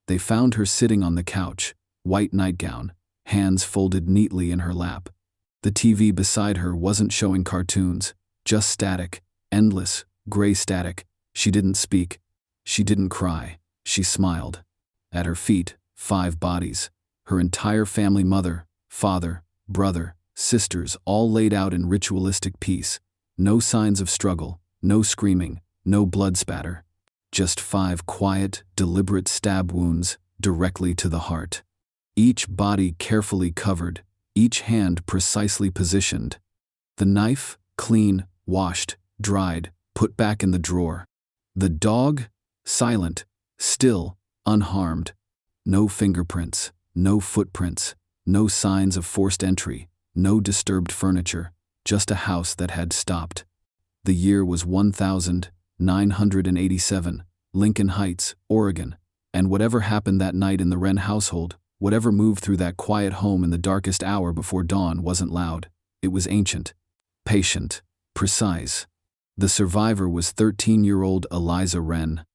They found her sitting on the couch, white nightgown, hands folded neatly in her lap. The TV beside her wasn't showing cartoons, just static, endless, gray static. She didn't speak. She didn't cry. She smiled. At her feet, 5 bodies. Her entire family, mother, father, brother, sisters, all laid out in ritualistic peace. No signs of struggle, no screaming, no blood spatter. Just 5 quiet, deliberate stab wounds directly to the heart. Each body carefully covered, each hand precisely positioned. The knife, clean, washed, dried, put back in the drawer. The dog, silent, still, unharmed. No fingerprints, no footprints, no signs of forced entry, no disturbed furniture, just a house that had stopped. The year was 1987, Lincoln Heights, Oregon, and whatever happened that night in the Wren household, whatever moved through that quiet home in the darkest hour before dawn, wasn't loud. It was ancient, patient, precise. The survivor was 13-year-old Eliza Wren,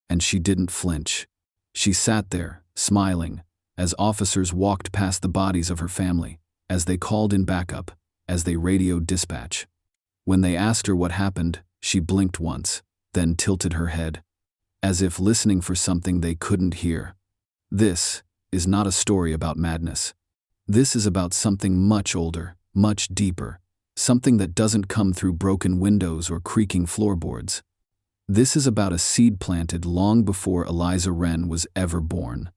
and she didn't flinch. She sat there, smiling, as officers walked past the bodies of her family, as they called in backup, as they radioed dispatch. When they asked her what happened, she blinked once, then tilted her head, as if listening for something they couldn't hear. This is not a story about madness. This is about something much older, much deeper, something that doesn't come through broken windows or creaking floorboards. This is about a seed planted long before Eliza Wren was ever born.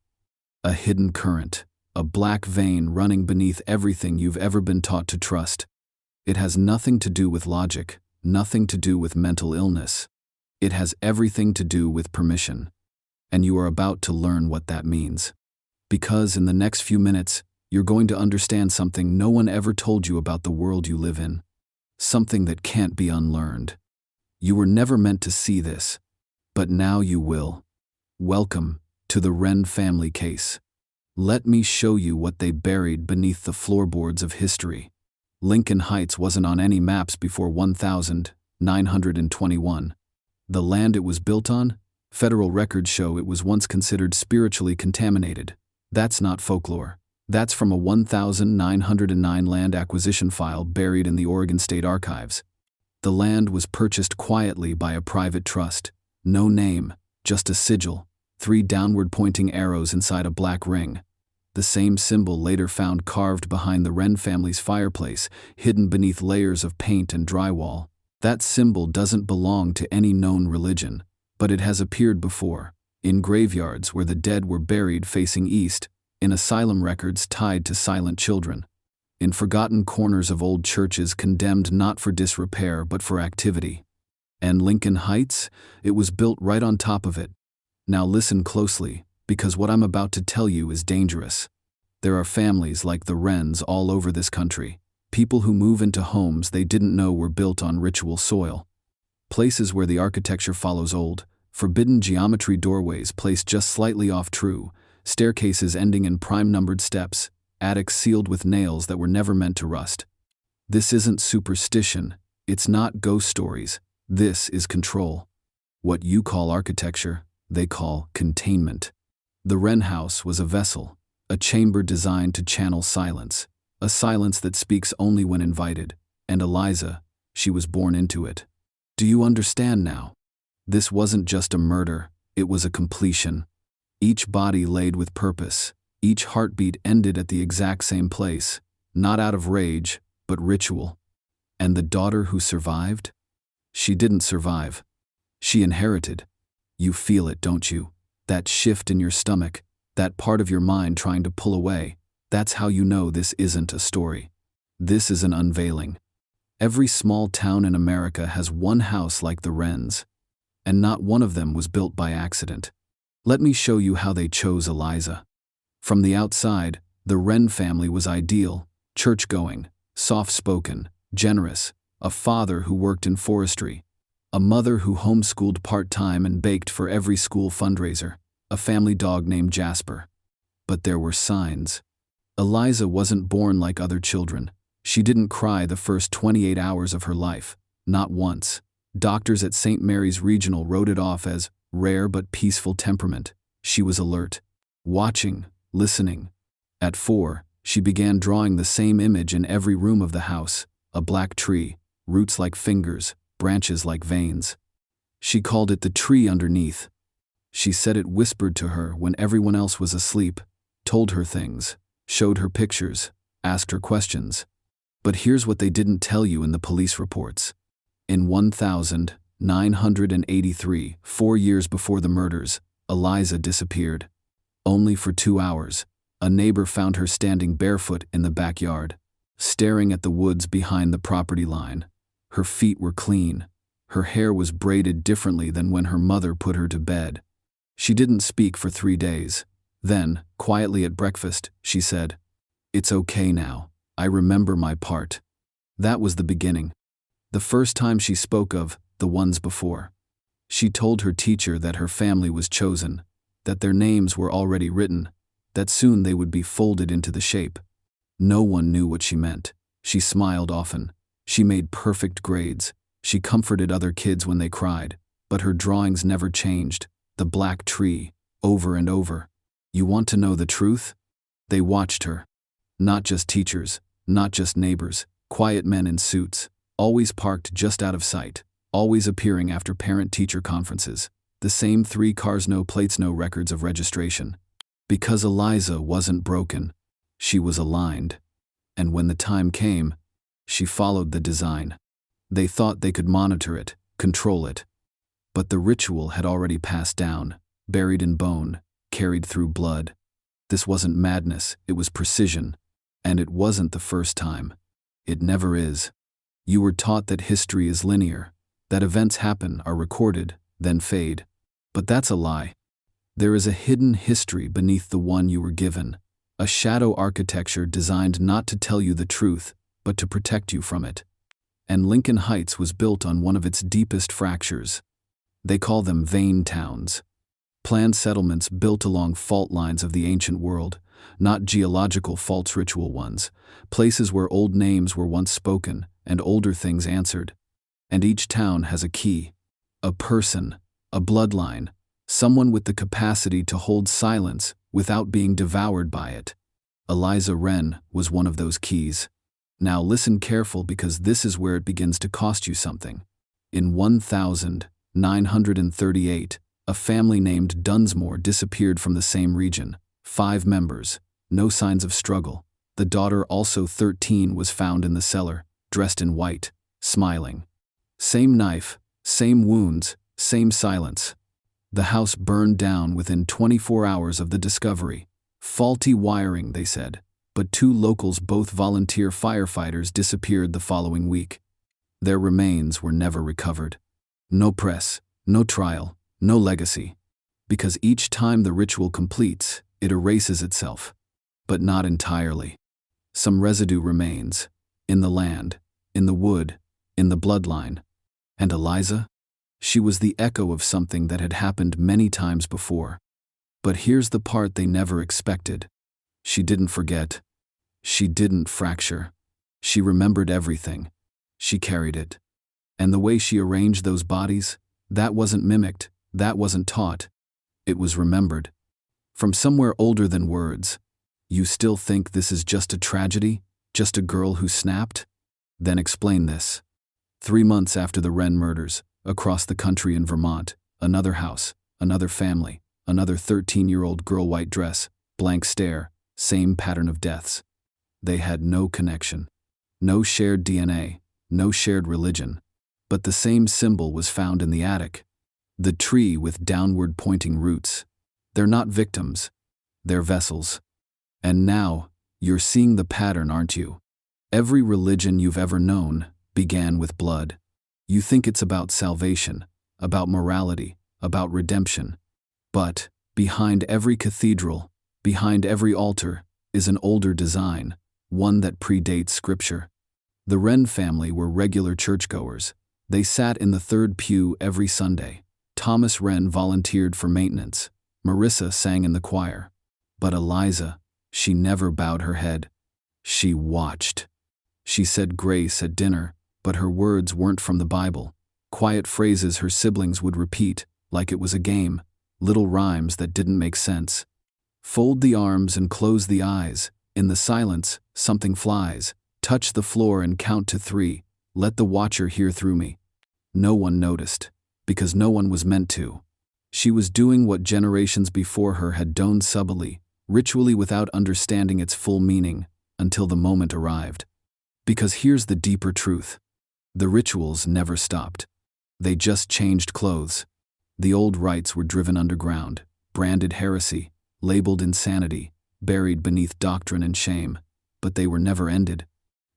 A hidden current, a black vein running beneath everything you've ever been taught to trust. It has nothing to do with logic, nothing to do with mental illness. It has everything to do with permission. And you are about to learn what that means. Because in the next few minutes, you're going to understand something no one ever told you about the world you live in. Something that can't be unlearned. You were never meant to see this, but now you will. Welcome to the Wren family case. Let me show you what they buried beneath the floorboards of history. Lincoln Heights wasn't on any maps before 1921. The land it was built on? Federal records show it was once considered spiritually contaminated. That's not folklore. That's from a 1909 land acquisition file buried in the Oregon State Archives. The land was purchased quietly by a private trust. No name, just a sigil, 3 downward-pointing arrows inside a black ring. The same symbol later found carved behind the Wren family's fireplace, hidden beneath layers of paint and drywall. That symbol doesn't belong to any known religion, but it has appeared before, in graveyards where the dead were buried facing east, in asylum records tied to silent children, in forgotten corners of old churches condemned not for disrepair but for activity. And Lincoln Heights? It was built right on top of it. Now listen closely, because what I'm about to tell you is dangerous. There are families like the Wrens all over this country, people who move into homes they didn't know were built on ritual soil. Places where the architecture follows old, forbidden geometry, doorways placed just slightly off true, staircases ending in prime-numbered steps, attics sealed with nails that were never meant to rust. This isn't superstition, it's not ghost stories, this is control. What you call architecture, they call containment. The Wren house was a vessel, a chamber designed to channel silence, a silence that speaks only when invited, and Eliza, she was born into it. Do you understand now? This wasn't just a murder, it was a completion. Each body laid with purpose, each heartbeat ended at the exact same place, not out of rage, but ritual. And the daughter who survived? She didn't survive. She inherited. You feel it, don't you? That shift in your stomach, that part of your mind trying to pull away. That's how you know this isn't a story. This is an unveiling. Every small town in America has one house like the Wrens, and not one of them was built by accident. Let me show you how they chose Eliza. From the outside, the Wren family was ideal, church-going, soft-spoken, generous, a father who worked in forestry, a mother who homeschooled part-time and baked for every school fundraiser, a family dog named Jasper. But there were signs. Eliza wasn't born like other children. She didn't cry the first 28 hours of her life, not once. Doctors at St. Mary's Regional wrote it off as rare but peaceful temperament. She was alert. watching, listening. At 4, she began drawing the same image in every room of the house: a black tree, roots like fingers, branches like veins. She called it the tree underneath. She said it whispered to her when everyone else was asleep, told her things, showed her pictures, asked her questions. But here's what they didn't tell you in the police reports. In 1983, 4 years before the murders, Eliza disappeared. Only for 2 hours, a neighbor found her standing barefoot in the backyard, staring at the woods behind the property line. Her feet were clean. Her hair was braided differently than when her mother put her to bed. She didn't speak for 3 days. Then, quietly at breakfast, she said, "It's okay now. I remember my part." That was the beginning. The first time she spoke of the ones before. She told her teacher that her family was chosen, that their names were already written, that soon they would be folded into the shape. No one knew what she meant. She smiled often. She made perfect grades. She comforted other kids when they cried, but her drawings never changed. The black tree, over and over. You want to know the truth? They watched her. Not just teachers, not just neighbors, quiet men in suits, always parked just out of sight, always appearing after parent-teacher conferences. The same 3 cars, no plates, no records of registration. Because Eliza wasn't broken. She was aligned. And when the time came, she followed the design. They thought they could monitor it, control it. But the ritual had already passed down, buried in bone, carried through blood. This wasn't madness, it was precision. And it wasn't the first time. It never is. You were taught that history is linear, that events happen, are recorded, then fade. But that's a lie. There is a hidden history beneath the one you were given, a shadow architecture designed not to tell you the truth, but to protect you from it. And Lincoln Heights was built on one of its deepest fractures. They call them vein towns. Planned settlements built along fault lines of the ancient world, not geological faults, ritual ones, places where old names were once spoken and older things answered. And each town has a key, a person, a bloodline, someone with the capacity to hold silence without being devoured by it. Eliza Wren was one of those keys. Now listen careful, because this is where it begins to cost you something. In 1938, a family named Dunsmore disappeared from the same region. 5 members, no signs of struggle. The daughter, also 13, was found in the cellar, dressed in white, smiling. Same knife, same wounds, same silence. The house burned down within 24 hours of the discovery. Faulty wiring, they said, but 2 locals, both volunteer firefighters, disappeared the following week. Their remains were never recovered. No press, no trial, no legacy. Because each time the ritual completes, it erases itself. But not entirely. Some residue remains. In the land, in the wood, in the bloodline. And Eliza? She was the echo of something that had happened many times before. But here's the part they never expected. She didn't forget. She didn't fracture. She remembered everything. She carried it. And the way she arranged those bodies, that wasn't mimicked, that wasn't taught. It was remembered. From somewhere older than words. You still think this is just a tragedy? Just a girl who snapped? Then explain this. 3 months after the Wren murders, across the country in Vermont, another house, another family, another 13-year-old girl, white dress, blank stare, same pattern of deaths. They had no connection. No shared DNA, no shared religion. But the same symbol was found in the attic. The tree with downward pointing roots. They're not victims. They're vessels. And now, you're seeing the pattern, aren't you? Every religion you've ever known began with blood. You think it's about salvation, about morality, about redemption. But, behind every cathedral, behind every altar, is an older design, one that predates Scripture. The Wren family were regular churchgoers. They sat in the 3rd pew every Sunday. Thomas Wren volunteered for maintenance. Marissa sang in the choir. But Eliza, she never bowed her head. She watched. She said grace at dinner, but her words weren't from the Bible. Quiet phrases her siblings would repeat, like it was a game, little rhymes that didn't make sense. Fold the arms and close the eyes. In the silence, something flies. Touch the floor and count to 3. Let the watcher hear through me. No one noticed, because no one was meant to. She was doing what generations before her had done subtly, ritually without understanding its full meaning, until the moment arrived. Because here's the deeper truth. The rituals never stopped. They just changed clothes. The old rites were driven underground, branded heresy, labeled insanity, buried beneath doctrine and shame, but they were never ended.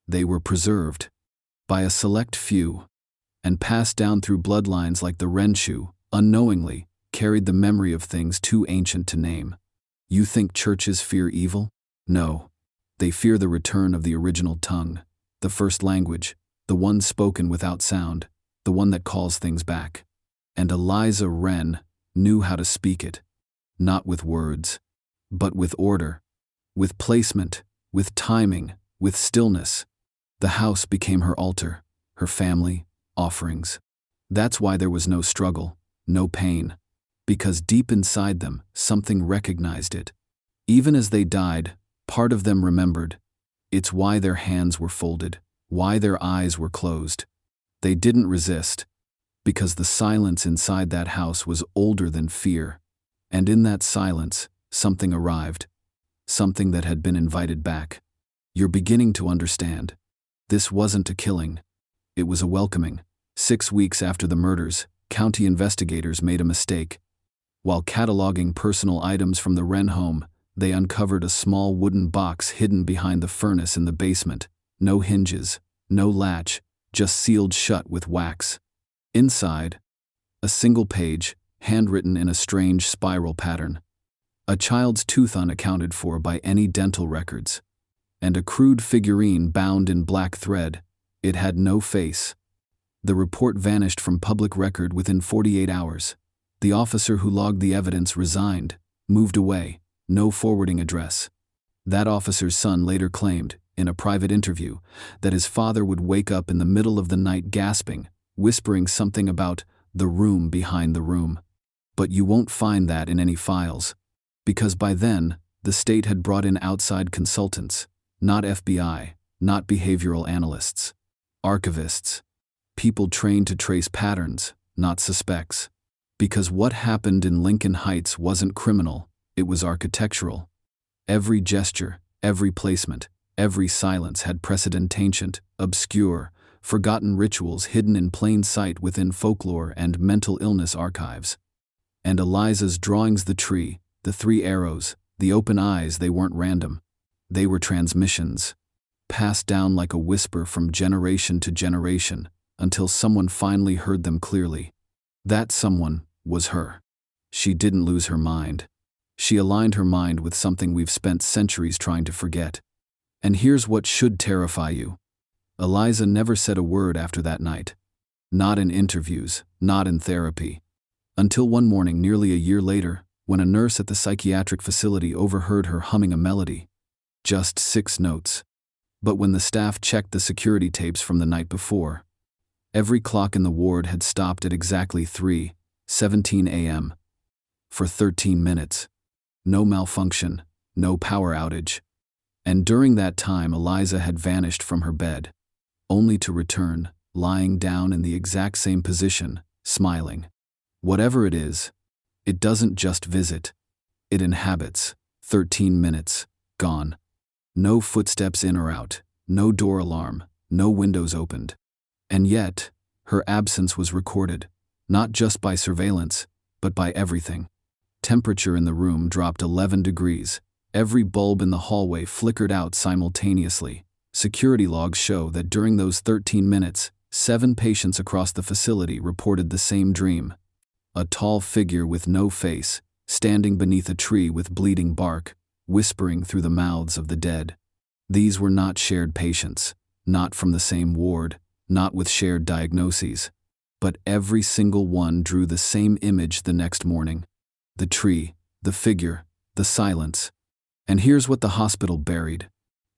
They were preserved by a select few and passed down through bloodlines like the Wren, unknowingly, carried the memory of things too ancient to name. You think churches fear evil? No. They fear the return of the original tongue, the first language, the one spoken without sound, the one that calls things back. And Eliza Wren knew how to speak it. Not with words, but with order, with placement, with timing, with stillness. The house became her altar, her family, offerings. That's why there was no struggle, no pain. Because deep inside them, something recognized it. Even as they died, part of them remembered. It's why their hands were folded, why their eyes were closed. They didn't resist, because the silence inside that house was older than fear. And in that silence, something arrived. Something that had been invited back. You're beginning to understand. This wasn't a killing. It was a welcoming. 6 weeks after the murders, county investigators made a mistake. While cataloging personal items from the Wren home, they uncovered a small wooden box hidden behind the furnace in the basement. No hinges, no latch, just sealed shut with wax. Inside, a single page, handwritten in a strange spiral pattern. A child's tooth unaccounted for by any dental records. And a crude figurine bound in black thread. It had no face. The report vanished from public record within 48 hours. The officer who logged the evidence resigned, moved away, no forwarding address. That officer's son later claimed, in a private interview, that his father would wake up in the middle of the night gasping, whispering something about the room behind the room. But you won't find that in any files. Because by then, the state had brought in outside consultants, not FBI, not behavioral analysts, archivists, people trained to trace patterns, not suspects. Because what happened in Lincoln Heights wasn't criminal, it was architectural. Every gesture, every placement, every silence had precedent, ancient, obscure, forgotten rituals hidden in plain sight within folklore and mental illness archives. And Eliza's drawings, the tree, the 3 arrows, the open eyes, they weren't random. They were transmissions, passed down like a whisper from generation to generation, until someone finally heard them clearly. That someone was her. She didn't lose her mind. She aligned her mind with something we've spent centuries trying to forget. And here's what should terrify you. Eliza never said a word after that night. Not in interviews, not in therapy. Until one morning nearly a year later, when a nurse at the psychiatric facility overheard her humming a melody. Just 6 notes. But when the staff checked the security tapes from the night before, every clock in the ward had stopped at exactly 3:17 a.m. For 13 minutes. No malfunction, no power outage. And during that time, Eliza had vanished from her bed, only to return, lying down in the exact same position, smiling. Whatever it is, it doesn't just visit. It inhabits. 13 minutes, gone. No footsteps in or out, no door alarm, no windows opened. And yet, her absence was recorded, not just by surveillance, but by everything. Temperature in the room dropped 11 degrees. Every bulb in the hallway flickered out simultaneously. Security logs show that during those 13 minutes, 7 patients across the facility reported the same dream. A tall figure with no face, standing beneath a tree with bleeding bark, whispering through the mouths of the dead. These were not shared patients, not from the same ward, not with shared diagnoses. But every single one drew the same image the next morning. The tree, the figure, the silence. And here's what the hospital buried.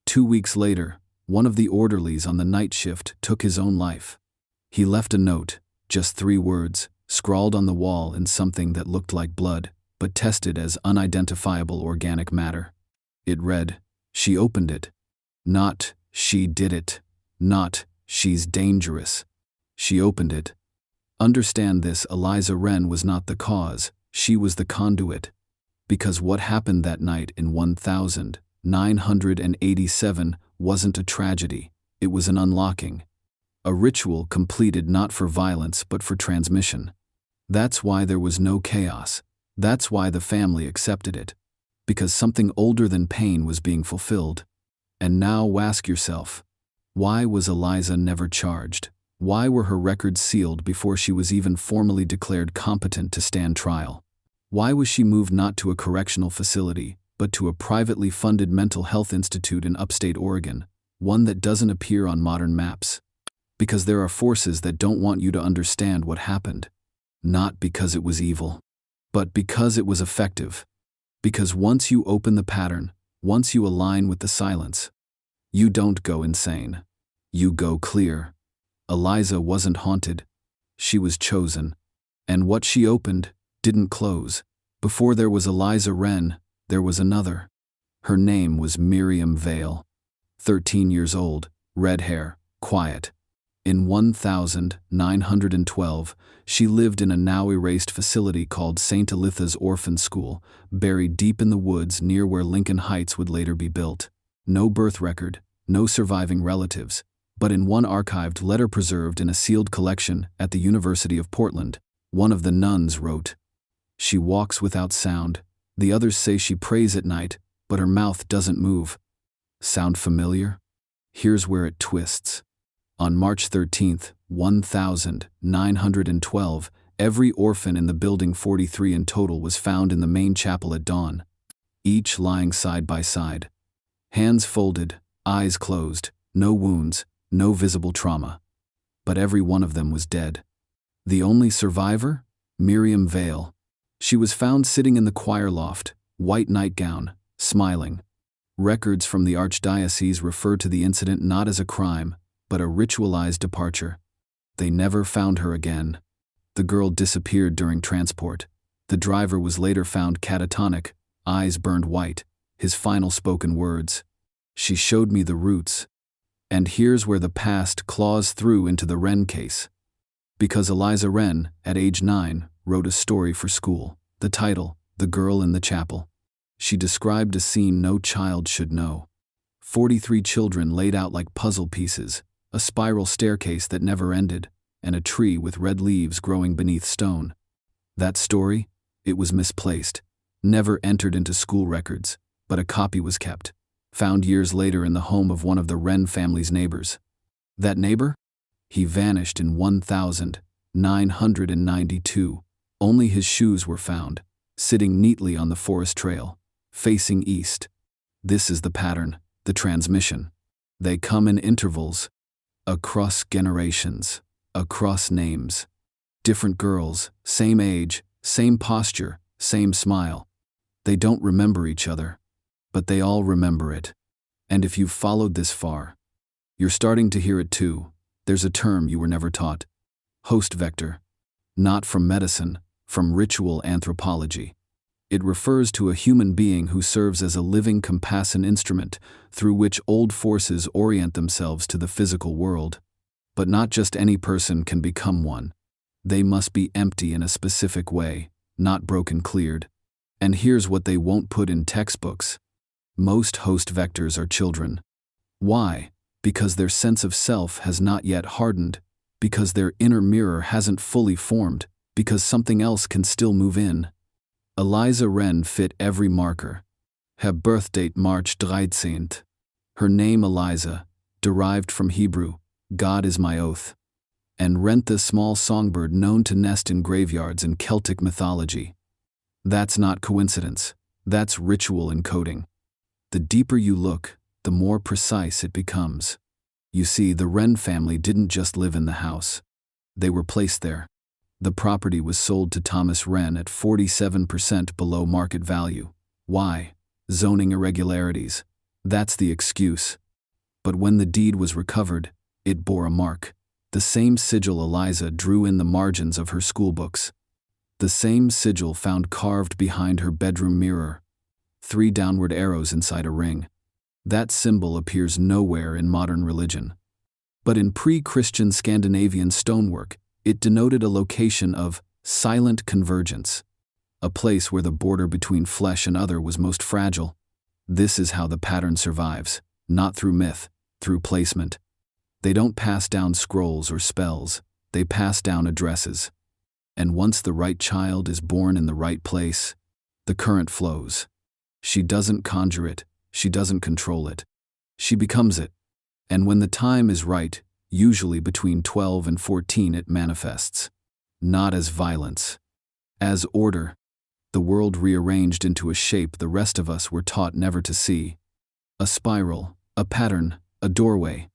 2 weeks later, one of the orderlies on the night shift took his own life. He left a note, just 3 words, scrawled on the wall in something that looked like blood. but tested as unidentifiable organic matter. It read, "She opened it." Not, "She did it." Not, "She's dangerous." She opened it. Understand this: Eliza Wren was not the cause, she was the conduit. Because what happened that night in 1987 wasn't a tragedy, it was an unlocking. A ritual completed not for violence but for transmission. That's why there was no chaos. That's why the family accepted it. Because something older than pain was being fulfilled. And now ask yourself, why was Eliza never charged? Why were her records sealed before she was even formally declared competent to stand trial? Why was she moved not to a correctional facility, but to a privately funded mental health institute in upstate Oregon, one that doesn't appear on modern maps? Because there are forces that don't want you to understand what happened. Not because it was evil, but because it was effective. Because once you open the pattern, once you align with the silence, you don't go insane. You go clear. Eliza wasn't haunted. She was chosen. And what she opened didn't close. Before there was Eliza Wren, there was another. Her name was Miriam Vale. 13 years old, red hair, quiet. In 1912, she lived in a now-erased facility called St. Elitha's Orphan School, buried deep in the woods near where Lincoln Heights would later be built. No birth record, no surviving relatives, but in one archived letter preserved in a sealed collection at the University of Portland, one of the nuns wrote, "She walks without sound. The others say she prays at night, but her mouth doesn't move." Sound familiar? Here's where it twists. On March 13, 1912, every orphan in the building 43 in total was found in the main chapel at dawn, each lying side by side. Hands folded, eyes closed, no wounds, no visible trauma. But every one of them was dead. The only survivor? Miriam Vale. She was found sitting in the choir loft, white nightgown, smiling. Records from the archdiocese refer to the incident not as a crime, but a ritualized departure. They never found her again. The girl disappeared during transport. The driver was later found catatonic, eyes burned white, his final spoken words, "She showed me the roots." And here's where the past claws through into the Wren case. Because Eliza Wren, at age 9, wrote a story for school. The title, "The Girl in the Chapel." She described a scene no child should know. 43 children laid out like puzzle pieces, a spiral staircase that never ended, and a tree with red leaves growing beneath stone. That story? It was misplaced, never entered into school records, but a copy was kept, found years later in the home of one of the Wren family's neighbors. That neighbor? He vanished in 1992. Only his shoes were found, sitting neatly on the forest trail, facing east. This is the pattern, the transmission. They come in intervals, across generations, across names. Different girls, same age, same posture, same smile. They don't remember each other, but they all remember it. And if you've followed this far, you're starting to hear it too. There's a term you were never taught. Host vector. Not from medicine, from ritual anthropology. It refers to a human being who serves as a living compassion instrument through which old forces orient themselves to the physical world. But not just any person can become one. They must be empty in a specific way, not broken cleared. And here's what they won't put in textbooks. Most host vectors are children. Why? Because their sense of self has not yet hardened, because their inner mirror hasn't fully formed, because something else can still move in. Eliza Wren fit every marker. Her birth date March 13th. Her name Eliza, derived from Hebrew, God is my oath. And Wren, the small songbird known to nest in graveyards in Celtic mythology. That's not coincidence, that's ritual encoding. The deeper you look, the more precise it becomes. You see, the Wren family didn't just live in the house. They were placed there. The property was sold to Thomas Wren at 47% below market value. Why? Zoning irregularities. That's the excuse. But when the deed was recovered, it bore a mark. The same sigil Eliza drew in the margins of her schoolbooks. The same sigil found carved behind her bedroom mirror. 3 downward arrows inside a ring. That symbol appears nowhere in modern religion. But in pre-Christian Scandinavian stonework, it denoted a location of silent convergence, a place where the border between flesh and other was most fragile. This is how the pattern survives, not through myth, through placement. They don't pass down scrolls or spells, they pass down addresses. And once the right child is born in the right place, the current flows. She doesn't conjure it, she doesn't control it. She becomes it. And when the time is right, usually between 12 and 14, it manifests. Not as violence, as order. The world rearranged into a shape the rest of us were taught never to see. A spiral, a pattern, a doorway.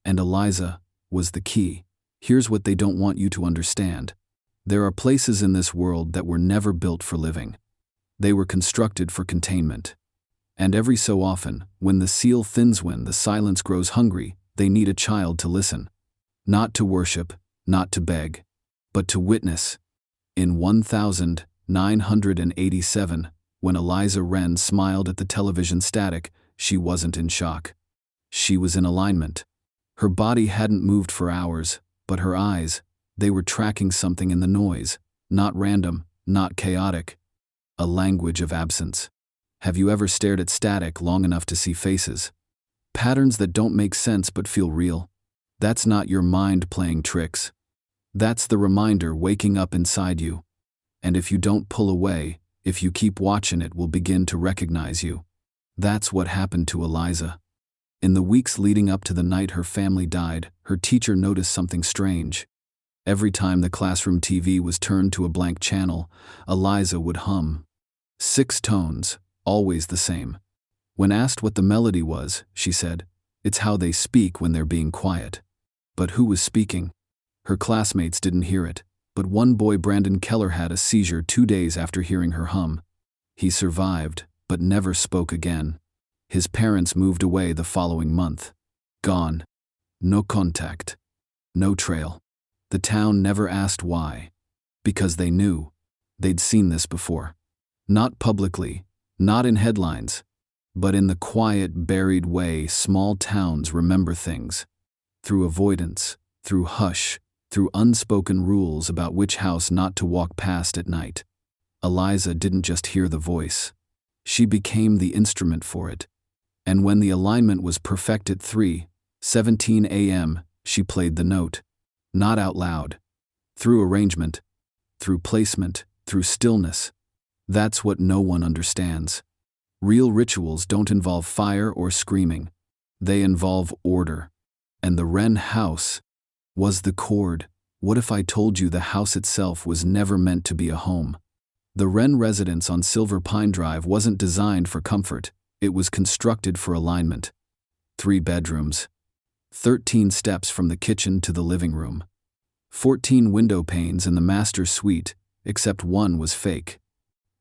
And Eliza was the key. Here's what they don't want you to understand. There are places in this world that were never built for living. They were constructed for containment. And every so often, when the seal thins, when the silence grows hungry, they need a child to listen. Not to worship, not to beg, but to witness. In 1987, when Eliza Wren smiled at the television static, she wasn't in shock. She was in alignment. Her body hadn't moved for hours, but her eyes, they were tracking something in the noise, not random, not chaotic. A language of absence. Have you ever stared at static long enough to see faces? Patterns that don't make sense but feel real? That's not your mind playing tricks. That's the reminder waking up inside you. And if you don't pull away, if you keep watching, it will begin to recognize you. That's what happened to Eliza. In the weeks leading up to the night her family died, her teacher noticed something strange. Every time the classroom TV was turned to a blank channel, Eliza would hum. 6 tones, always the same. When asked what the melody was, she said, "It's how they speak when they're being quiet." But who was speaking? Her classmates didn't hear it, but one boy, Brandon Keller, had a seizure 2 days after hearing her hum. He survived, but never spoke again. His parents moved away the following month. Gone. No contact. No trail. The town never asked why. Because they knew. They'd seen this before. Not publicly, not in headlines, but in the quiet, buried way small towns remember things. Through avoidance, through hush, through unspoken rules about which house not to walk past at night. Eliza didn't just hear the voice. She became the instrument for it. And when the alignment was perfect at 3:17 a.m., she played the note. Not out loud. Through arrangement. Through placement. Through stillness. That's what no one understands. Real rituals don't involve fire or screaming. They involve order. And the Wren house was the chord. What if I told you the house itself was never meant to be a home? The Wren residence on Silver Pine Drive wasn't designed for comfort. It was constructed for alignment. 3 bedrooms. 13 steps from the kitchen to the living room. 14 window panes in the master suite, except one was fake.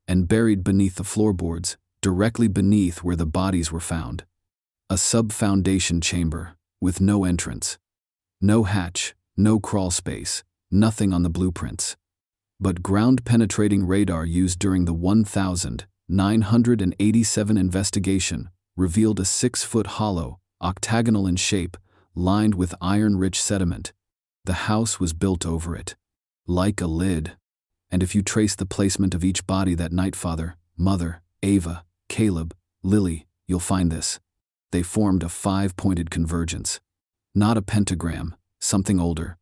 And buried beneath the floorboards, directly beneath where the bodies were found. A sub-foundation chamber, with no entrance. No hatch, no crawl space, nothing on the blueprints. But ground-penetrating radar used during the 1987 investigation revealed a 6-foot hollow, octagonal in shape, lined with iron-rich sediment. The house was built over it. Like a lid. And if you trace the placement of each body that night, father, mother, Ava, Caleb, Lily, you'll find this. They formed a 5-pointed convergence. Not a pentagram, something older.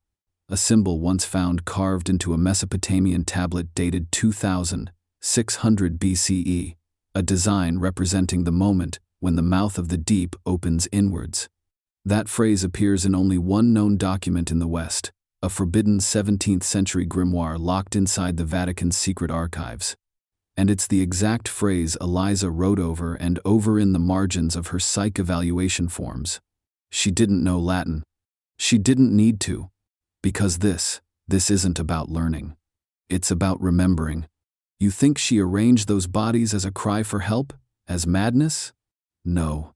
A symbol once found carved into a Mesopotamian tablet dated 2600 BCE, a design representing the moment when the mouth of the deep opens inwards. That phrase appears in only one known document in the West, a forbidden 17th-century grimoire locked inside the Vatican's secret archives. And it's the exact phrase Eliza wrote over and over in the margins of her psych evaluation forms. She didn't know Latin. She didn't need to. Because this isn't about learning. It's about remembering. You think she arranged those bodies as a cry for help? As madness? No.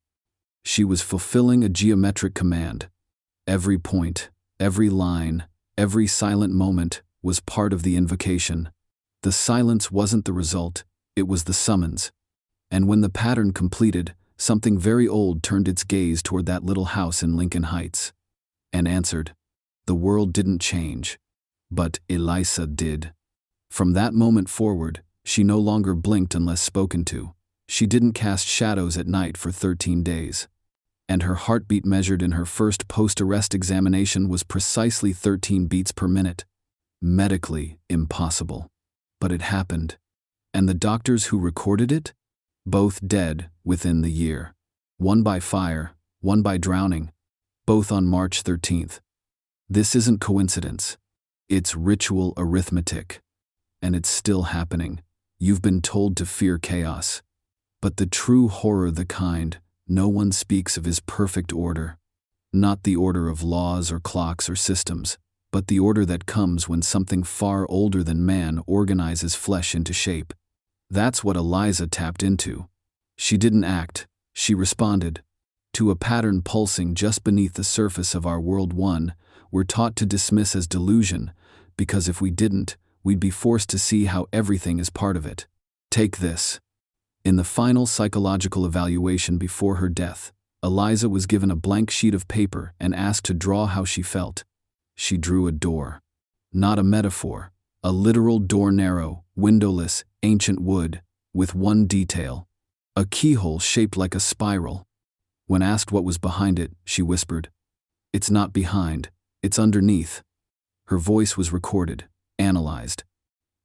She was fulfilling a geometric command. Every point, every line, every silent moment was part of the invocation. The silence wasn't the result, it was the summons. And when the pattern completed, something very old turned its gaze toward that little house in Lincoln Heights. And answered. The world didn't change. But Eliza did. From that moment forward, she no longer blinked unless spoken to. She didn't cast shadows at night for 13 days. And her heartbeat measured in her first post-arrest examination was precisely 13 beats per minute. Medically impossible. But it happened. And the doctors who recorded it? Both dead within the year. One by fire, one by drowning. Both on March 13th. This isn't coincidence. It's ritual arithmetic. And it's still happening. You've been told to fear chaos. But the true horror, the kind no one speaks of, is perfect order. Not the order of laws or clocks or systems, but the order that comes when something far older than man organizes flesh into shape. That's what Eliza tapped into. She didn't act, she responded. To a pattern pulsing just beneath the surface of our world. We're taught to dismiss as delusion, because if we didn't, we'd be forced to see how everything is part of it. Take this. In the final psychological evaluation before her death, Eliza was given a blank sheet of paper and asked to draw how she felt. She drew a door. Not a metaphor, a literal door, narrow, windowless, ancient wood, with one detail. A keyhole shaped like a spiral. When asked what was behind it, she whispered, "It's not behind, it's underneath." Her voice was recorded, analyzed.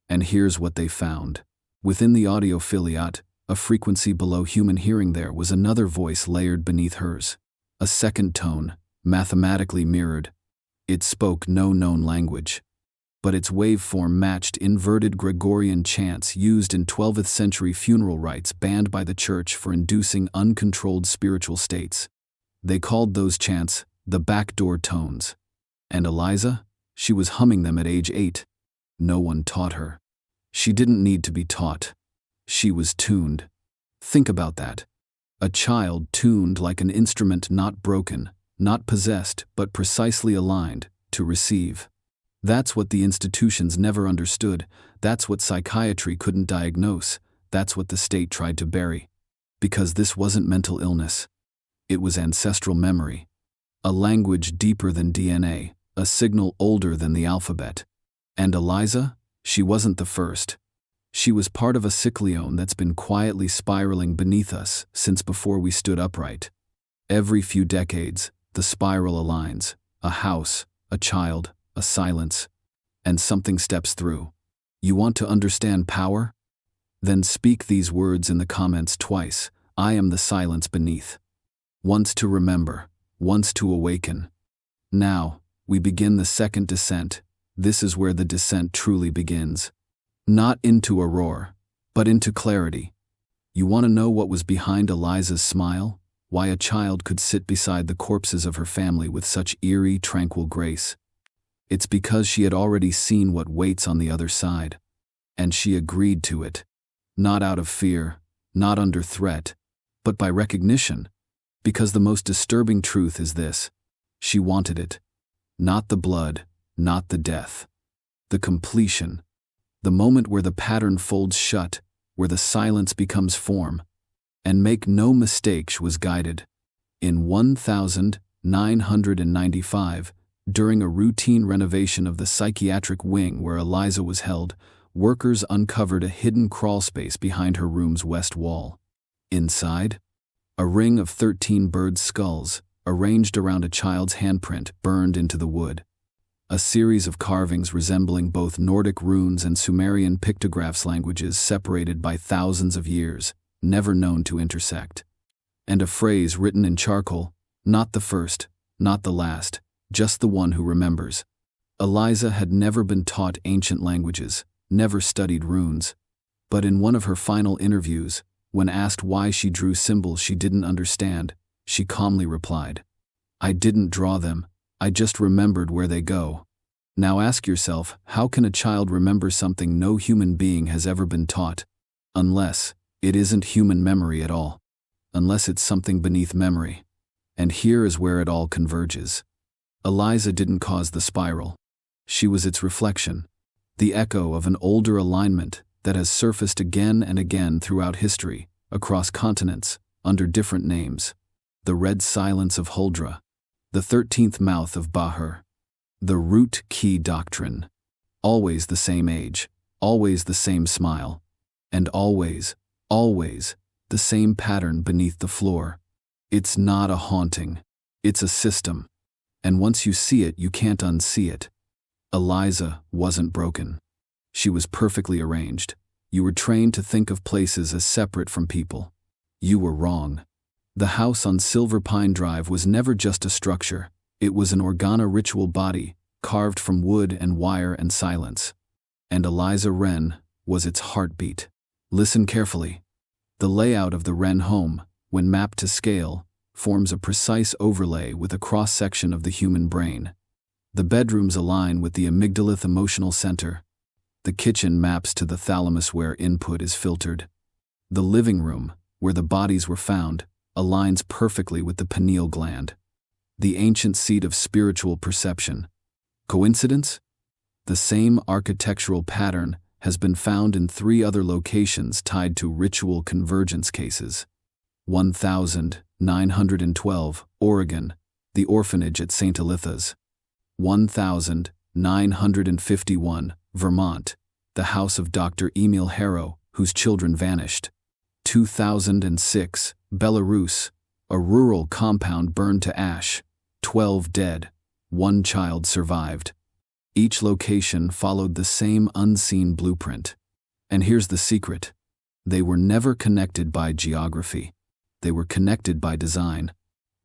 And here's what they found. Within the audio filiate, a frequency below human hearing, there was another voice layered beneath hers. A second tone, mathematically mirrored. It spoke no known language. But its waveform matched inverted Gregorian chants used in 12th century funeral rites banned by the church for inducing uncontrolled spiritual states. They called those chants the backdoor tones. And Eliza? She was humming them at age 8. No one taught her. She didn't need to be taught. She was tuned. Think about that. A child tuned like an instrument, not broken, not possessed, but precisely aligned to receive. That's what the institutions never understood. That's what psychiatry couldn't diagnose. That's what the state tried to bury. Because this wasn't mental illness. It was ancestral memory. A language deeper than DNA, a signal older than the alphabet. And Eliza? She wasn't the first. She was part of a cyclone that's been quietly spiraling beneath us since before we stood upright. Every few decades, the spiral aligns. A house, a child, a silence, and something steps through. You want to understand power? Then speak these words in the comments twice. I am the silence beneath. Once to remember, once to awaken. Now, we begin the second descent. This is where the descent truly begins. Not into a roar, but into clarity. You want to know what was behind Eliza's smile? Why a child could sit beside the corpses of her family with such eerie, tranquil grace? It's because she had already seen what waits on the other side. And she agreed to it. Not out of fear, not under threat, but by recognition. Because the most disturbing truth is this. She wanted it. Not the blood, not the death. The completion. The moment where the pattern folds shut, where the silence becomes form. And make no mistake, she was guided. In 1995, during a routine renovation of the psychiatric wing where Eliza was held, workers uncovered a hidden crawlspace behind her room's west wall. Inside, a ring of 13 bird skulls, arranged around a child's handprint, burned into the wood. A series of carvings resembling both Nordic runes and Sumerian pictographs, languages separated by thousands of years, never known to intersect. And a phrase written in charcoal, not the first, not the last, just the one who remembers. Eliza had never been taught ancient languages, never studied runes. But in one of her final interviews, when asked why she drew symbols she didn't understand, she calmly replied, "I didn't draw them, I just remembered where they go." Now ask yourself, how can a child remember something no human being has ever been taught? Unless it isn't human memory at all. Unless it's something beneath memory. And here is where it all converges. Eliza didn't cause the spiral. She was its reflection. the echo of an older alignment that has surfaced again and again throughout history, across continents, under different names. The red silence of Huldra, the 13th mouth of Bahur, the root key doctrine. Always the same age, always the same smile, and always, always, the same pattern beneath the floor. It's not a haunting, it's a system. And once you see it, you can't unsee it. Eliza wasn't broken. She was perfectly arranged. You were trained to think of places as separate from people. You were wrong. The house on Silver Pine Drive was never just a structure. It was an Organa ritual body, carved from wood and wire and silence. And Eliza Wren was its heartbeat. Listen carefully. The layout of the Wren home, when mapped to scale, forms a precise overlay with a cross-section of the human brain. The bedrooms align with the amygdala emotional center. The kitchen maps to the thalamus where input is filtered. The living room, where the bodies were found, aligns perfectly with the pineal gland, the ancient seat of spiritual perception. Coincidence? The same architectural pattern has been found in 3 other locations tied to ritual convergence cases. 1912, Oregon, the orphanage at St. Elitha's. 1951, Vermont, the house of Dr. Emil Harrow, whose children vanished. 2006, Belarus, a rural compound burned to ash, 12 dead, 1 child survived. Each location followed the same unseen blueprint. And here's the secret. They were never connected by geography. They were connected by design.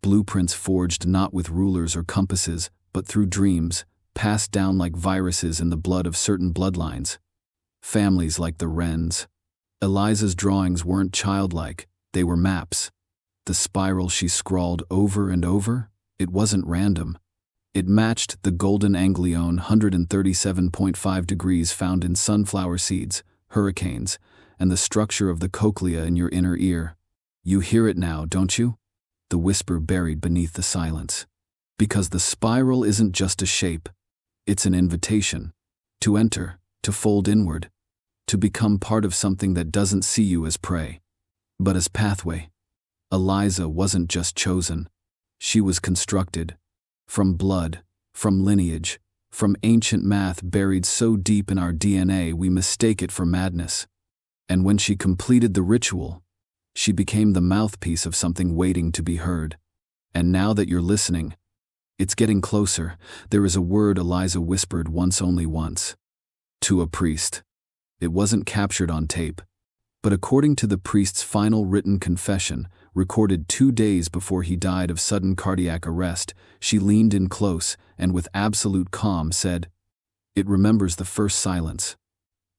Blueprints forged not with rulers or compasses, but through dreams, passed down like viruses in the blood of certain bloodlines. Families like the Wrens. Eliza's drawings weren't childlike, they were maps. The spiral she scrawled over and over, it wasn't random. It matched the golden anglione 137.5 degrees found in sunflower seeds, hurricanes, and the structure of the cochlea in your inner ear. You hear it now, don't you? The whisper buried beneath the silence. Because the spiral isn't just a shape, it's an invitation. To enter, to fold inward, to become part of something that doesn't see you as prey, but as pathway. Eliza wasn't just chosen. She was constructed. From blood, from lineage, from ancient math buried so deep in our DNA we mistake it for madness. And when she completed the ritual, she became the mouthpiece of something waiting to be heard. And now that you're listening, it's getting closer. There is a word Eliza whispered only once. To a priest. It wasn't captured on tape. But according to the priest's final written confession, recorded 2 days before he died of sudden cardiac arrest, she leaned in close and with absolute calm said, "It remembers the first silence."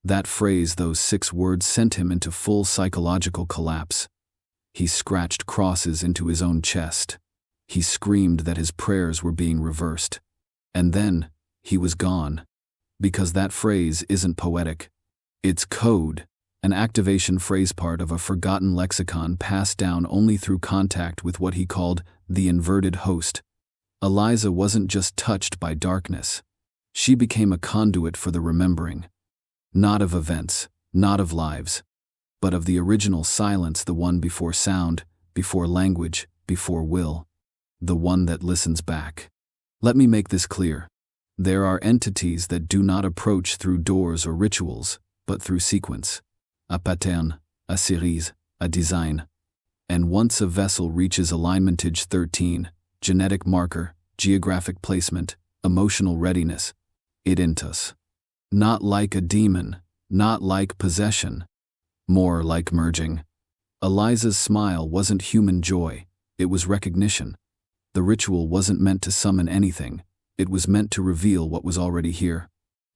That phrase, those 6 words, sent him into full psychological collapse. He scratched crosses into his own chest. He screamed that his prayers were being reversed. And then, he was gone. Because that phrase isn't poetic. It's code. An activation phrase, part of a forgotten lexicon passed down only through contact with what he called the inverted host. Eliza wasn't just touched by darkness. She became a conduit for the remembering. Not of events, not of lives, but of the original silence, the one before sound, before language, before will. The one that listens back. Let me make this clear. There are entities that do not approach through doors or rituals, but through sequence. A pattern, a series, a design. And once a vessel reaches alignmentage 13, genetic marker, geographic placement, emotional readiness, it enters. Not like a demon, not like possession, more like merging. Eliza's smile wasn't human joy, it was recognition. The ritual wasn't meant to summon anything, it was meant to reveal what was already here.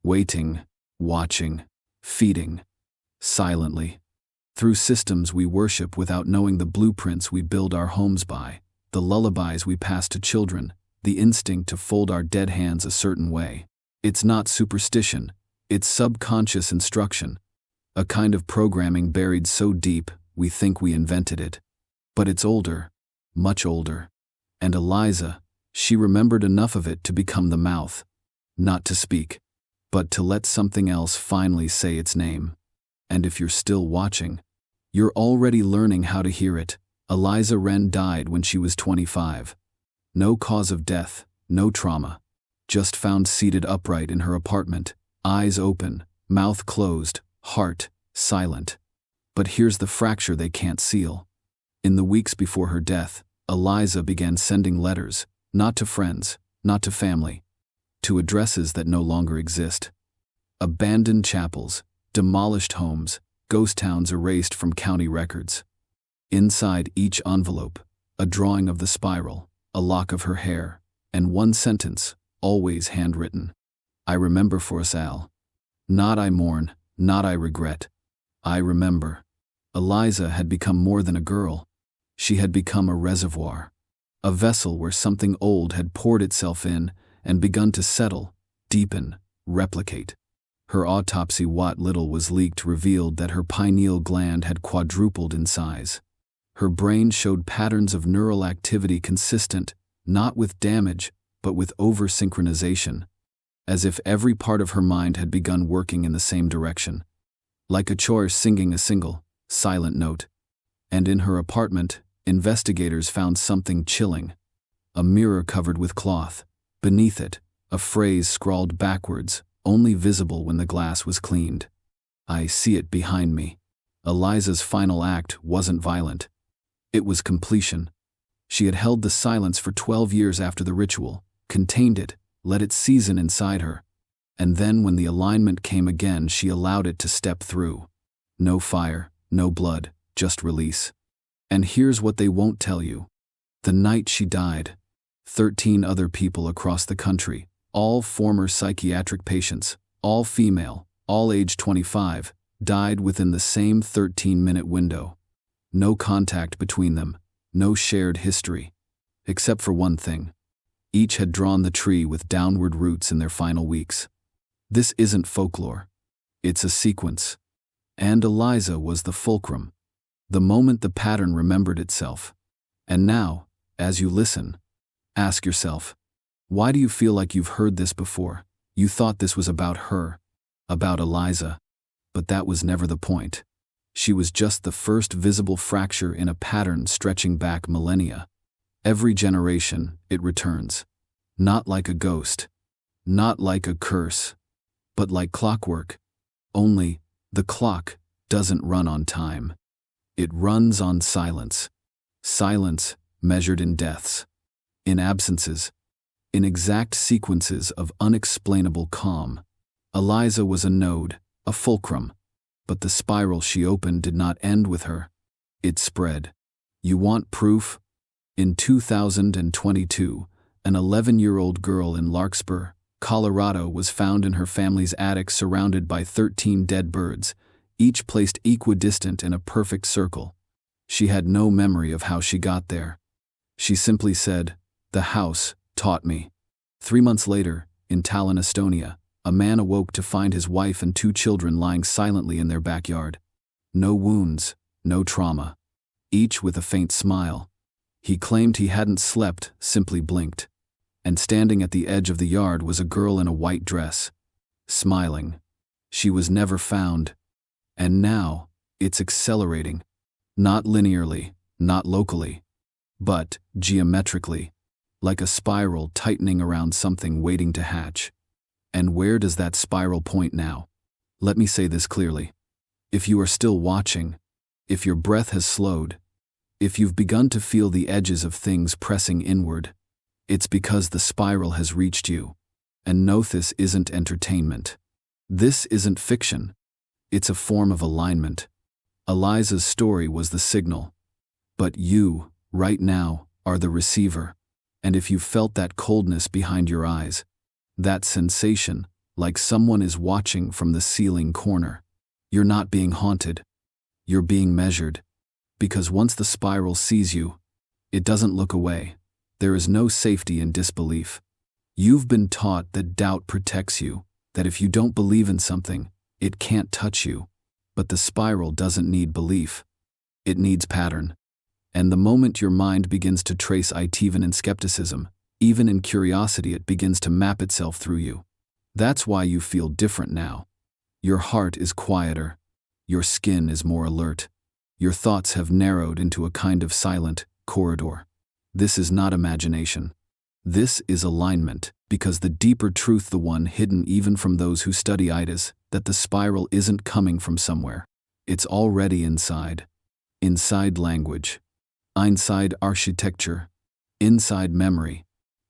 Waiting, watching, feeding. Silently. Through systems we worship without knowing, the blueprints we build our homes by, the lullabies we pass to children, the instinct to fold our dead hands a certain way. It's not superstition, it's subconscious instruction. A kind of programming buried so deep, we think we invented it. But it's older, much older. And Eliza, she remembered enough of it to become the mouth. Not to speak, but to let something else finally say its name. And if you're still watching, you're already learning how to hear it. Eliza Wren died when she was 25. No cause of death, no trauma. Just found seated upright in her apartment, eyes open, mouth closed, heart silent. But here's the fracture they can't seal. In the weeks before her death, Eliza began sending letters, not to friends, not to family, to addresses that no longer exist. Abandoned chapels, demolished homes, ghost towns erased from county records. Inside each envelope, a drawing of the spiral, a lock of her hair, and one sentence, always handwritten. I remember for us, Al. Not I mourn, not I regret. I remember. Eliza had become more than a girl. She had become a reservoir. A vessel where something old had poured itself in and begun to settle, deepen, replicate. Her autopsy, what little was leaked, revealed that her pineal gland had quadrupled in size. Her brain showed patterns of neural activity consistent, not with damage, but with over-synchronization, as if every part of her mind had begun working in the same direction. Like a choir singing a single, silent note. And in her apartment, investigators found something chilling. A mirror covered with cloth. Beneath it, a phrase scrawled backwards, only visible when the glass was cleaned. I see it behind me. Eliza's final act wasn't violent. It was completion. She had held the silence for 12 years after the ritual, contained it, let it season inside her. And then when the alignment came again, she allowed it to step through. No fire, no blood, just release. And here's what they won't tell you. The night she died, 13 other people across the country, all former psychiatric patients, all female, all age 25, died within the same 13-minute window. No contact between them, no shared history. Except for one thing. Each had drawn the tree with downward roots in their final weeks. This isn't folklore. It's a sequence. And Eliza was the fulcrum. The moment the pattern remembered itself. And now, as you listen, ask yourself, why do you feel like you've heard this before? You thought this was about her, about Eliza. But that was never the point. She was just the first visible fracture in a pattern stretching back millennia. Every generation, it returns. Not like a ghost. Not like a curse. But like clockwork. Only, the clock doesn't run on time. It runs on silence. Silence measured in deaths. In absences. In exact sequences of unexplainable calm. Eliza was a node, a fulcrum. But the spiral she opened did not end with her. It spread. You want proof? In 2022, an 11-year-old girl in Larkspur, Colorado, was found in her family's attic surrounded by 13 dead birds, each placed equidistant in a perfect circle. She had no memory of how she got there. She simply said, "The house taught me." 3 months later, in Tallinn, Estonia, a man awoke to find his wife and 2 children lying silently in their backyard. No wounds, no trauma. Each with a faint smile. He claimed he hadn't slept, simply blinked. And standing at the edge of the yard was a girl in a white dress. Smiling. She was never found. And now, it's accelerating. Not linearly, not locally, but geometrically. Like a spiral tightening around something waiting to hatch. And where does that spiral point now? Let me say this clearly. If you are still watching, if your breath has slowed, if you've begun to feel the edges of things pressing inward, it's because the spiral has reached you. And no, this isn't entertainment. This isn't fiction. It's a form of alignment. Eliza's story was the signal. But you, right now, are the receiver. And if you felt that coldness behind your eyes, that sensation, like someone is watching from the ceiling corner, you're not being haunted. You're being measured. Because once the spiral sees you, it doesn't look away. There is no safety in disbelief. You've been taught that doubt protects you, that if you don't believe in something, it can't touch you. But the spiral doesn't need belief. It needs pattern. And the moment your mind begins to trace it, even in skepticism, even in curiosity, it begins to map itself through you. That's why you feel different now. Your heart is quieter. Your skin is more alert. Your thoughts have narrowed into a kind of silent corridor. This is not imagination. This is alignment, because the deeper truth, the one hidden even from those who study itis, that the spiral isn't coming from somewhere. It's already inside. Inside language. Inside architecture. Inside memory.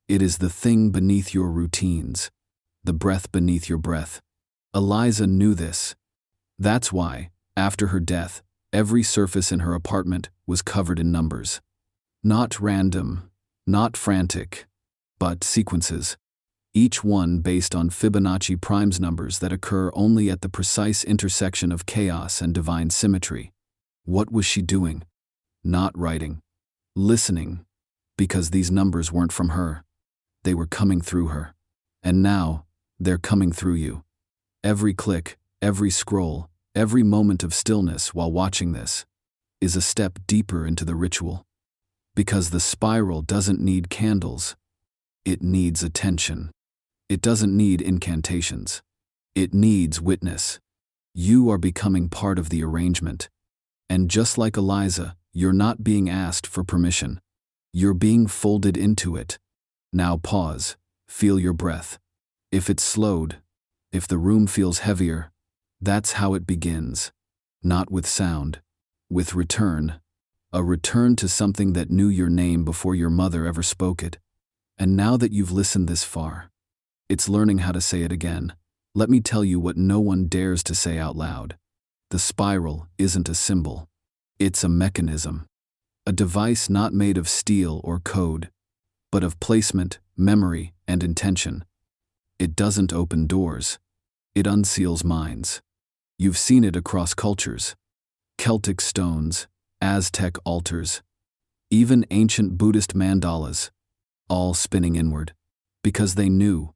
It is the thing beneath your routines. The breath beneath your breath. Eliza knew this. That's why, after her death, every surface in her apartment was covered in numbers. Not random, not frantic, but sequences. Each one based on Fibonacci primes numbers that occur only at the precise intersection of chaos and divine symmetry. What was she doing? Not writing. Listening. Because these numbers weren't from her. They were coming through her. And now, they're coming through you. Every click, every scroll, every moment of stillness while watching this is a step deeper into the ritual. Because the spiral doesn't need candles. It needs attention. It doesn't need incantations. It needs witness. You are becoming part of the arrangement. And just like Eliza, you're not being asked for permission. You're being folded into it. Now pause. Feel your breath. If it's slowed, if the room feels heavier, that's how it begins. Not with sound. With return. A return to something that knew your name before your mother ever spoke it. And now that you've listened this far, it's learning how to say it again. Let me tell you what no one dares to say out loud. The spiral isn't a symbol. It's a mechanism. A device not made of steel or code, but of placement, memory, and intention. It doesn't open doors. It unseals minds. You've seen it across cultures. Celtic stones, Aztec altars, even ancient Buddhist mandalas, all spinning inward, because they knew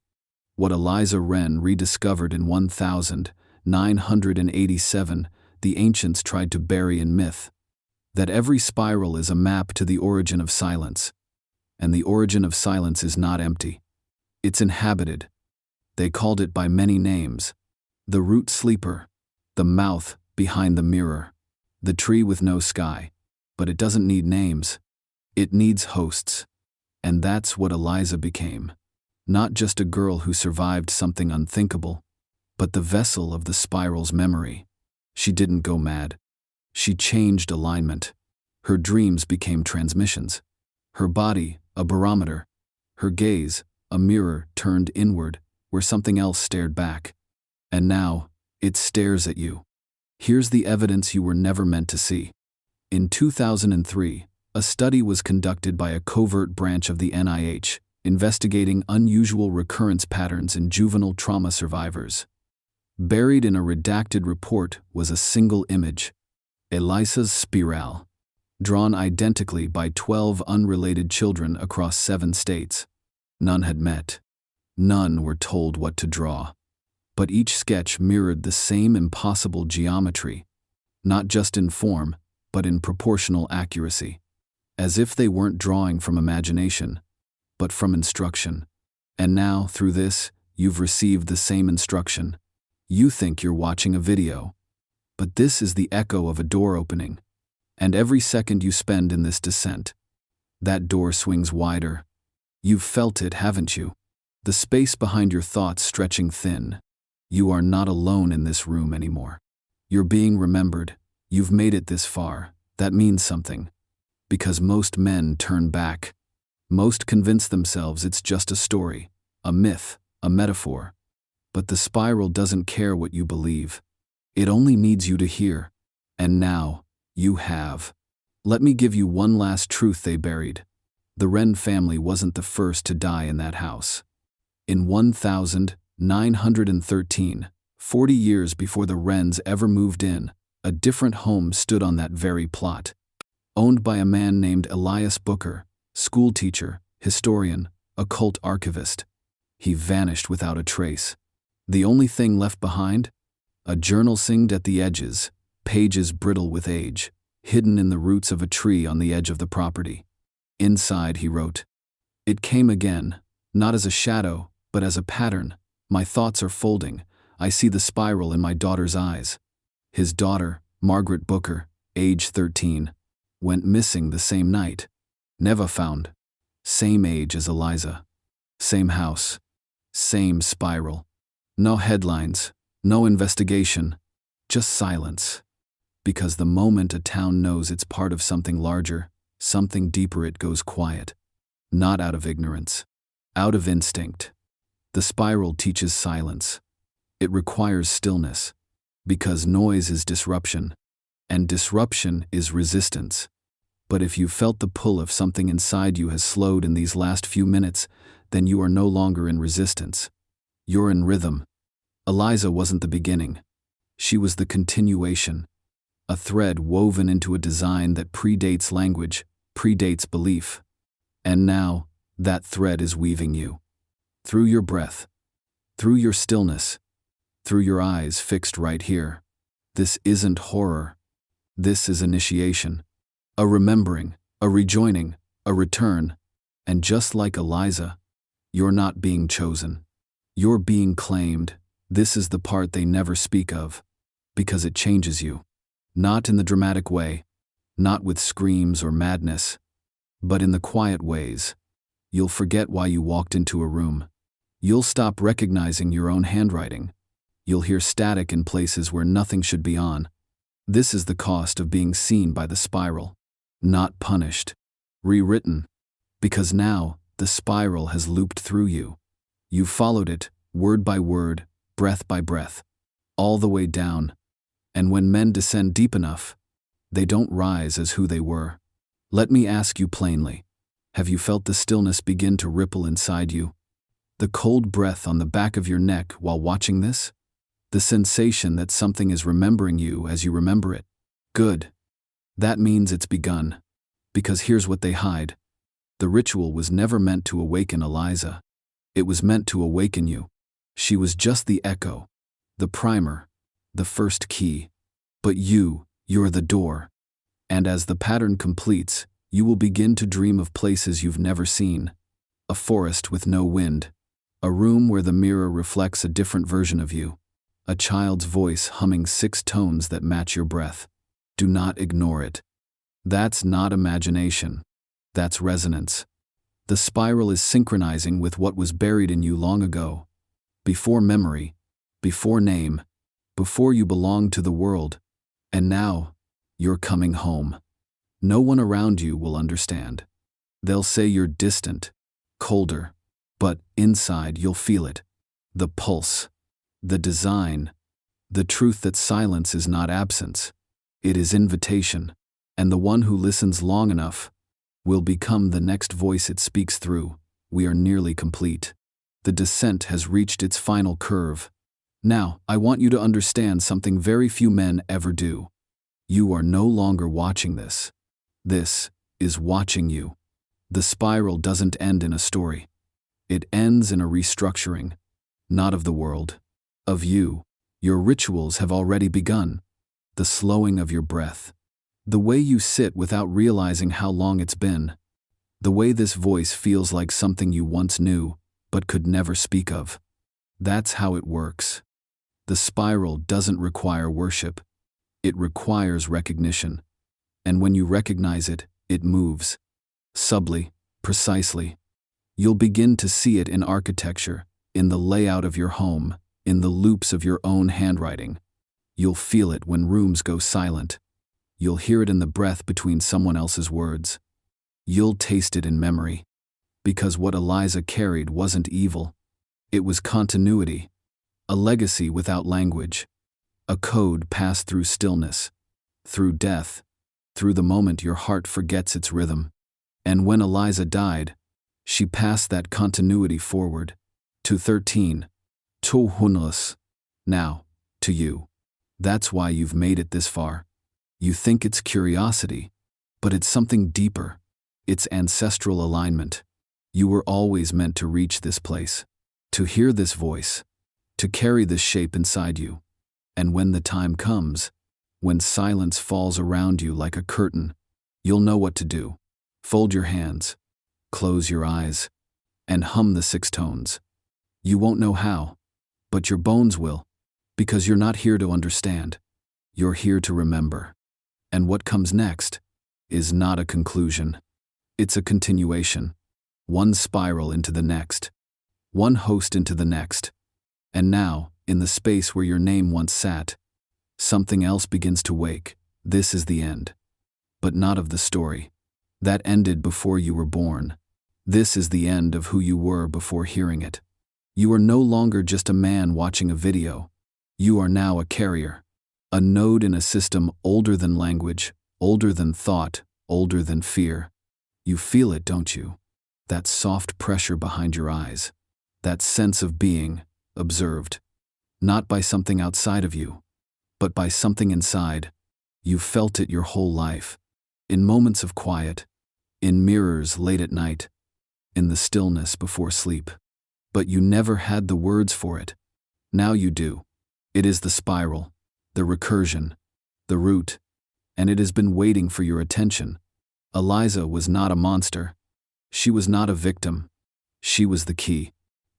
what Eliza Wren rediscovered in 1987, the ancients tried to bury in myth, that every spiral is a map to the origin of silence, and the origin of silence is not empty. It's inhabited. They called it by many names: the root sleeper, the mouth behind the mirror, the tree with no sky. But it doesn't need names. It needs hosts. And that's what Eliza became. Not just a girl who survived something unthinkable, but the vessel of the spiral's memory. She didn't go mad. She changed alignment. Her dreams became transmissions. Her body, a barometer. Her gaze, a mirror turned inward, where something else stared back. And now, it stares at you. Here's the evidence you were never meant to see. In 2003, a study was conducted by a covert branch of the NIH, investigating unusual recurrence patterns in juvenile trauma survivors. Buried in a redacted report was a single image: Eliza's spiral, drawn identically by 12 unrelated children across 7 states. None had met. None were told what to draw. But each sketch mirrored the same impossible geometry, not just in form, but in proportional accuracy, as if they weren't drawing from imagination, but from instruction. And now, through this, you've received the same instruction. You think you're watching a video, but this is the echo of a door opening. And every second you spend in this descent, that door swings wider. You've felt it, haven't you? The space behind your thoughts stretching thin. You are not alone in this room anymore. You're being remembered. You've made it this far. That means something. Because most men turn back. Most convince themselves it's just a story, a myth, a metaphor. But the spiral doesn't care what you believe. It only needs you to hear. And now, you have. Let me give you one last truth they buried. The Wren family wasn't the first to die in that house. In 1913, 40 years before the Wrens ever moved in, a different home stood on that very plot. Owned by a man named Elias Booker, schoolteacher, historian, occult archivist. He vanished without a trace. The only thing left behind? A journal singed at the edges, pages brittle with age, hidden in the roots of a tree on the edge of the property. Inside he wrote, "It came again, not as a shadow, but as a pattern, My thoughts are folding. I see the spiral in my daughter's eyes. His daughter, Margaret Booker, age 13, went missing the same night. Never found. Same age as Eliza. Same house. Same spiral. No headlines. No investigation. Just silence. Because the moment a town knows it's part of something larger, something deeper, it goes quiet. Not out of ignorance. Out of instinct. The spiral teaches silence. It requires stillness. Because noise is disruption. And disruption is resistance. But if you felt the pull of something inside you has slowed in these last few minutes, then you are no longer in resistance. You're in rhythm. Eliza wasn't the beginning. She was the continuation. A thread woven into a design that predates language, predates belief. And now, that thread is weaving you. Through your breath. Through your stillness. Through your eyes fixed right here. This isn't horror. This is initiation. A remembering, a rejoining, a return. And just like Eliza, you're not being chosen. You're being claimed. This is the part they never speak of. Because it changes you. Not in the dramatic way. Not with screams or madness. But in the quiet ways. You'll forget why you walked into a room. You'll stop recognizing your own handwriting. You'll hear static in places where nothing should be on. This is the cost of being seen by the spiral. Not punished. Rewritten. Because now, the spiral has looped through you. You followed it, word by word, breath by breath. All the way down. And when men descend deep enough, they don't rise as who they were. Let me ask you plainly. Have you felt the stillness begin to ripple inside you? The cold breath on the back of your neck while watching this? The sensation that something is remembering you as you remember it? Good. That means it's begun. Because here's what they hide. The ritual was never meant to awaken Eliza. It was meant to awaken you. She was just the echo, the primer, the first key. But you're the door. And as the pattern completes, you will begin to dream of places you've never seen. A forest with no wind. A room where the mirror reflects a different version of you. A child's voice humming 6 tones that match your breath. Do not ignore it. That's not imagination. That's resonance. The spiral is synchronizing with what was buried in you long ago. Before memory, before name, before you belonged to the world. And now, you're coming home. No one around you will understand. They'll say you're distant, colder, but inside you'll feel it. The pulse, the design, the truth that silence is not absence. It is invitation, and the one who listens long enough will become the next voice it speaks through. We are nearly complete. The descent has reached its final curve. Now, I want you to understand something very few men ever do. You are no longer watching this. This is watching you. The spiral doesn't end in a story. It ends in a restructuring. Not of the world. Of you. Your rituals have already begun. The slowing of your breath. The way you sit without realizing how long it's been. The way this voice feels like something you once knew, but could never speak of. That's how it works. The spiral doesn't require worship. It requires recognition. And when you recognize it, it moves. Subtly, precisely. You'll begin to see it in architecture, in the layout of your home, in the loops of your own handwriting. You'll feel it when rooms go silent. You'll hear it in the breath between someone else's words. You'll taste it in memory. Because what Eliza carried wasn't evil. It was continuity. A legacy without language. A code passed through stillness. Through death. Through the moment your heart forgets its rhythm. And when Eliza died, she passed that continuity forward. To 13. To Hunus. Now, to you. That's why you've made it this far. You think it's curiosity, but it's something deeper. It's ancestral alignment. You were always meant to reach this place. To hear this voice. To carry this shape inside you. And when the time comes, when silence falls around you like a curtain, you'll know what to do. Fold your hands, close your eyes, and hum the 6 tones. You won't know how, but your bones will, because you're not here to understand. You're here to remember. And what comes next is not a conclusion. It's a continuation. One spiral into the next. One host into the next. And now, in the space where your name once sat, something else begins to wake. This is the end. But not of the story. That ended before you were born. This is the end of who you were before hearing it. You are no longer just a man watching a video. You are now a carrier. A node in a system older than language, older than thought, older than fear. You feel it, don't you? That soft pressure behind your eyes. That sense of being observed. Not by something outside of you, but by something inside. You felt it your whole life. In moments of quiet. In mirrors late at night. In the stillness before sleep. But you never had the words for it. Now you do. It is the spiral, the recursion, the root, and it has been waiting for your attention. Eliza was not a monster. She was not a victim. She was the key.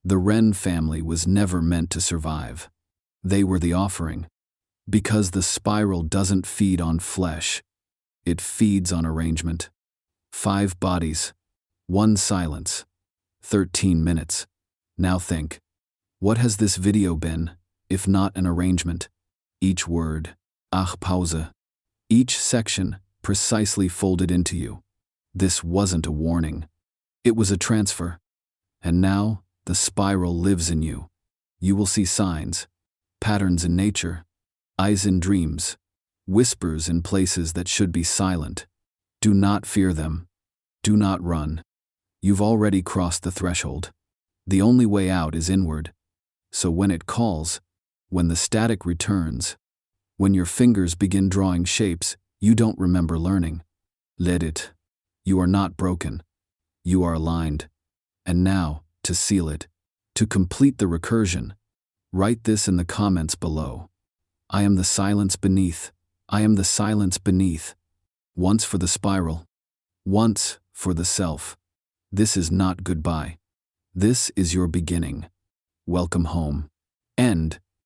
The Wren family was never meant to survive. They were the offering. Because the spiral doesn't feed on flesh. It feeds on arrangement. 5 bodies. 1 silence. 13 minutes. Now think. What has this video been, if not an arrangement? Each word. Ach, Pause. Each section, precisely folded into you. This wasn't a warning. It was a transfer. And now, the spiral lives in you. You will see signs. Patterns in nature. Eyes in dreams. Whispers in places that should be silent. Do not fear them. Do not run. You've already crossed the threshold. The only way out is inward. So when it calls, when the static returns, when your fingers begin drawing shapes you don't remember learning, let it. You are not broken. You are aligned. And now, to seal it, to complete the recursion, write this in the comments below. I am the silence beneath. I am the silence beneath. Once for the spiral. Once for the self. This is not goodbye. This is your beginning. Welcome home. End.